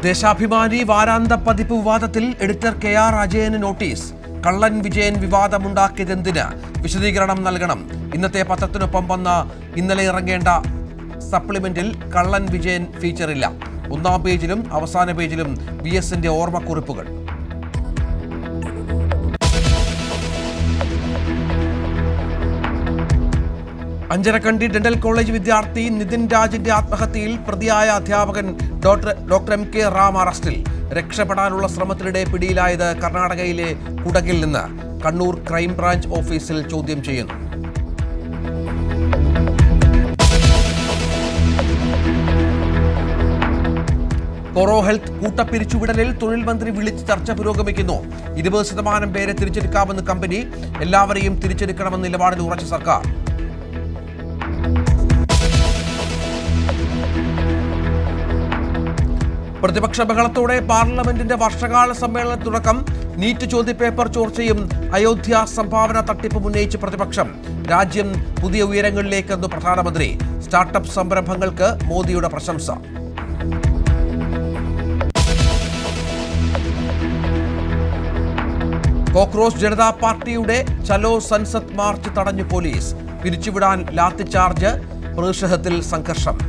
ദേശാഭിമാനി വാരാന്ത പതിപ്പ് വിവാദത്തിൽ editor KR അജയന് notice. കള്ളൻ വിജയൻ വിവാദമുണ്ടാക്കിയതെന്തിന്? വിശദീകരണം നൽകണം. ഇന്നത്തെ പത്രത്തിനൊപ്പം വന്ന ഇന്നലെ ഇറങ്ങേണ്ട സപ്ലിമെന്റിൽ കള്ളൻ വിജയൻ ഫീച്ചറില്ല. ഒന്നാം പേജിലും അവസാന പേജിലും VSന്റെ ഓർമ്മക്കുറിപ്പുകൾ. അഞ്ചരക്കണ്ടി ഡെന്റൽ കോളേജ് വിദ്യാർത്ഥി നിതിൻ രാജിന്റെ ആത്മഹത്യയിൽ പ്രതിയായ അധ്യാപകൻ ഡോക്ടർ MK റാം അറസ്റ്റിൽ. രക്ഷപ്പെടാനുള്ള ശ്രമത്തിനിടെ പിടിയിലായത് കർണാടകയിലെ കുടകിൽ നിന്ന്. കണ്ണൂർ ക്രൈംബ്രാഞ്ച് ഓഫീസിൽ ചോദ്യം ചെയ്യുന്നു. കൊറോ ഹെൽത്ത് കൂട്ടപ്പിരിച്ചുവിടലിൽ തൊഴിൽ മന്ത്രി വിളിച്ച് ചർച്ച പുരോഗമിക്കുന്നു. 20% പേരെ തിരിച്ചെടുക്കാമെന്ന് കമ്പനി. എല്ലാവരെയും തിരിച്ചെടുക്കണമെന്ന നിലപാടിൽ ഉറച്ച സർക്കാർ. പ്രതിപക്ഷ ബഹളത്തോടെ പാർലമെന്റിന്റെ വർഷകാല സമ്മേളന തുടക്കം. നീറ്റ് ചോദ്യപേപ്പർ ചോർച്ചയും അയോധ്യ സംഭാവന തട്ടിപ്പും ഉന്നയിച്ച് പ്രതിപക്ഷം. രാജ്യം പുതിയ ഉയരങ്ങളിലേക്കെന്ന് പ്രധാനമന്ത്രി. സ്റ്റാർട്ടപ്പ് സംരംഭങ്ങൾക്ക് മോദിയുടെ പ്രശംസ. കോക്രോച്ച് ജനതാ പാർട്ടിയുടെ ചലോ സൻസദ് മാർച്ച് തടഞ്ഞു പോലീസ്. പിരിച്ചുവിടാൻ ലാത്തിചാർജ്. പ്രതിഷേധത്തിൽ സംഘർഷം.